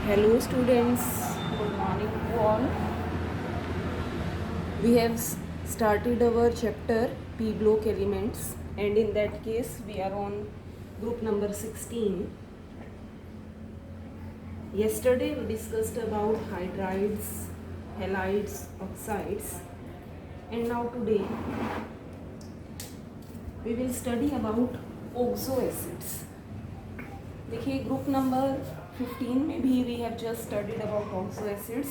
Hello students, good morning to all. We have started our chapter P block elements, and in that case we are on group number 16. Yesterday we discussed about hydrides, halides, oxides, and now today we will study about oxo acids. देखिए group number 15 में भी we have just studied about oxo acids.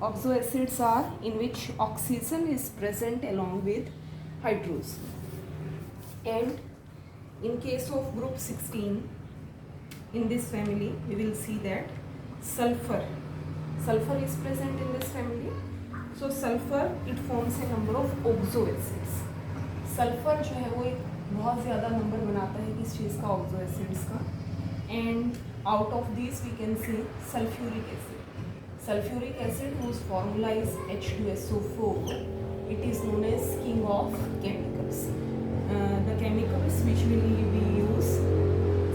Oxo acids are in which oxygen is present along with hydrogen. And in case of group 16, in this family we will see that sulfur is present in this family. So sulfur it forms a number of oxo acids. Sulphur जो है वो एक बहुत ज़्यादा number बनाता है किस चीज़ का, ऑक्सो एसिड्स का. And out of these we can see sulfuric acid. Sulfuric acid whose formula is H2SO4. It is known as king of chemicals. The chemicals which will we use,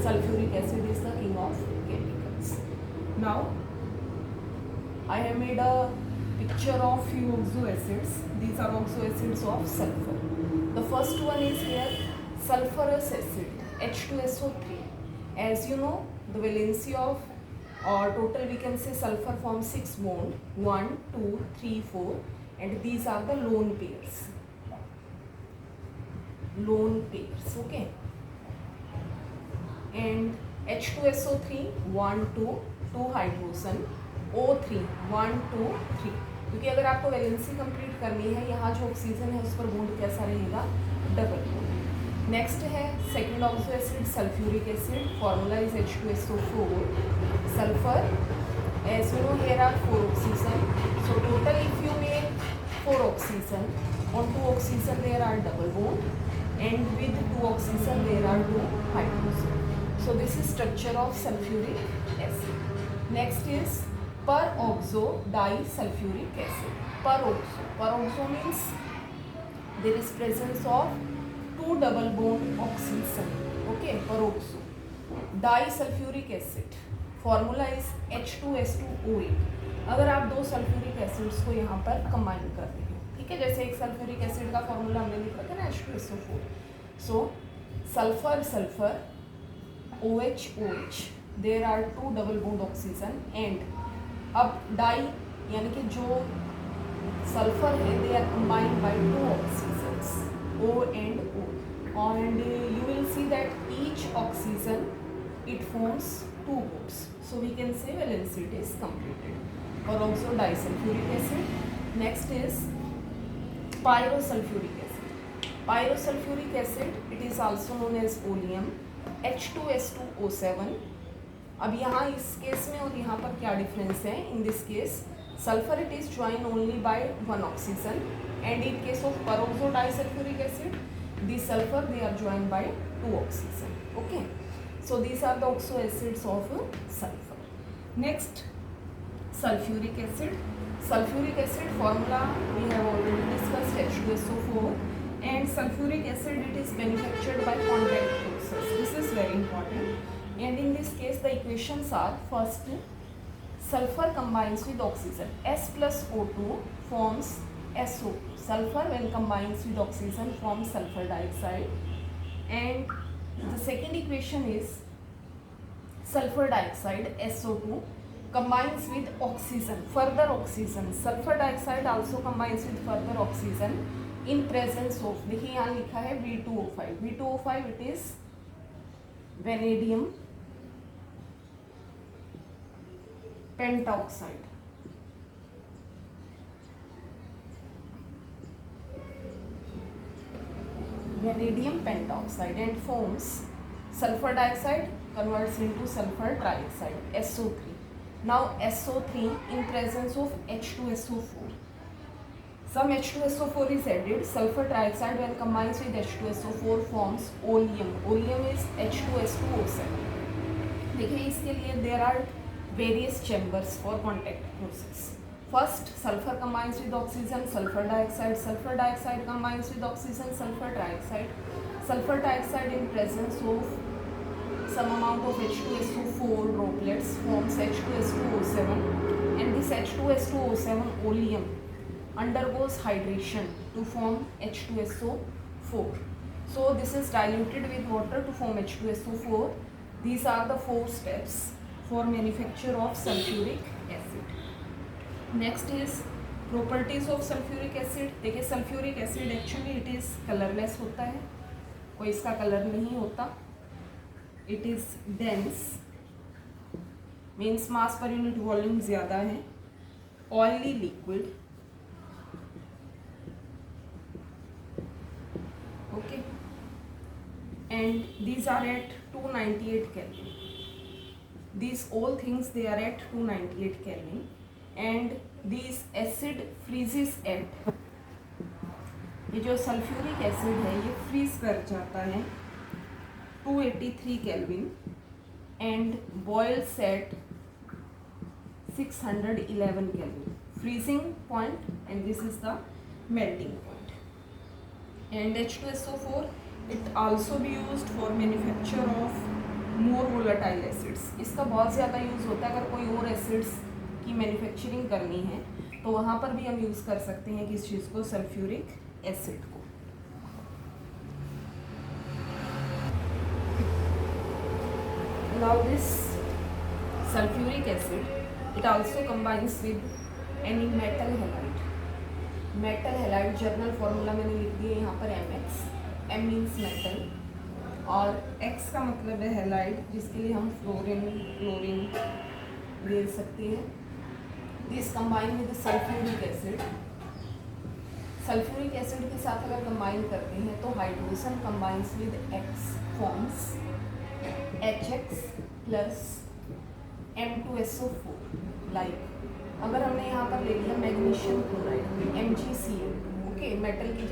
sulfuric acid is the king of chemicals. Now I have made a picture of few oxo acids. These are oxo acids of sulfur. The first one is here sulfurous acid H2SO3. As you know, the valency of or total we can say sulfur forms 6 bond, 1, 2, 3, 4, and these are the lone pairs. Lone pairs, okay. And H2SO3 1, 2, 2 hydrogen, O3 1, 2, 3. क्योंकि अगर आपको valency complete करनी है, यहाँ जो oxygen है उस पर बॉन्ड कैसा रहेगा, डबल बॉन्ड. नेक्स्ट है second oxo acid sulphuric acid, formula is H2SO4. Sulphur as you know here are 4 oxygen, so total if you make 4 oxygen, on 2 oxygen there are double bond, and with 2 oxygen there are 2 hydrogen. So this is structure of sulfuric acid. Next is peroxo disulfuric acid. Peroxo means there is presence of 2 double bond oxygen, okay. Peroxo. Disulfuric acid formula is H2S2O8. अगर आप दो sulphuric acids को यहाँ पर combine करते हो, ठीक है, जैसे एक सल्फ्यूरिक एसिड का फॉर्मूला हमने लिखा था ना H2SO4. So sulphur sulphur OH there are 2 double bond oxygen, and अब डाई यानी कि जो सल्फर है they are combined by 2 oxygens O and O, and you will see that each oxygen it forms 2 bonds, so we can say valency it is completed. Or also disulfuric acid. Next is pyrosulfuric acid. Pyrosulfuric acid it is also known as oleum, H2S2O7. अब यहाँ इस case में और यहाँ पर क्या difference है? In this case sulfur it is joined only by 1 oxygen, and in case of peroxo disulfuric acid the sulfur they are joined by 2 oxygen, okay. So these are the oxo acids of sulfur. Next, sulfuric acid. Sulfuric acid formula we have already discussed, H2SO4, and sulfuric acid it is manufactured by contact process. This is very important, and in this case the equations are: first, sulfur combines with oxygen, S plus O2 forms SO2. Sulfur when combines with oxygen forms sulfur dioxide, and the second equation is sulfur dioxide SO2 combines with oxygen, further oxygen. Sulfur dioxide also combines with further oxygen in presence of, देखिए यहाँ लिखा है V2O5. V2O5 it is vanadium pentoxide. Vanadium pentoxide, and forms sulfur dioxide converts into sulfur trioxide SO3. Now SO3 in presence of H2SO4. Some H2SO4 is added. Sulfur trioxide when combines with H2SO4 forms oleum. Oleum is H2S2O7. देखिए इसके लिए there are various chambers for contact process. First, sulfur combines with oxygen, sulfur dioxide. Sulfur dioxide combines with oxygen, sulfur trioxide. Sulfur trioxide in presence of some amount of H2SO4 droplets forms H2S2O7, and this H2S2O7 oleum undergoes hydration to form H2SO4. So this is diluted with water to form H2SO4. These are the 4 steps for manufacture of sulfuric acid. Next is properties of sulfuric acid. देखिए sulfuric acid actually it is colorless होता है, कोई इसका colour नहीं होता. It is dense, means mass per unit volume ज़्यादा है. Oily liquid, okay, and these are at 298 Kelvin. These all things they are at 298 Kelvin, and this acid freezes at, ये जो सल्फ्यूरिक एसिड है ये freeze कर जाता है 283 Kelvin and boils at 611 Kelvin, freezing point, and this is the melting point. And H2SO4 it also be used for manufacture of more volatile acids. इसका बहुत ज़्यादा यूज़ होता है. अगर कोई और एसिड्स की मैन्युफैक्चरिंग करनी है तो वहाँ पर भी हम यूज़ कर सकते हैं किस चीज़ को, सल्फ्यूरिक एसिड को. Now this sulfuric acid it also combines with any metal halide. Metal halide journal formula मैंने लिख दिया यहाँ पर MX. M मीन्स मेटल और X का मतलब है हैलाइड, जिसके लिए हम फ्लोरीन क्लोरीन ले सकते हैं. This combine with sulphuric acid. Sulphuric acid के साथ अगर कंबाइन करते हैं तो hydrogen combines with X forms HX plus M2SO4. Like अगर हमने यहाँ पर ले लिया मैग्नीशियम क्लोराइड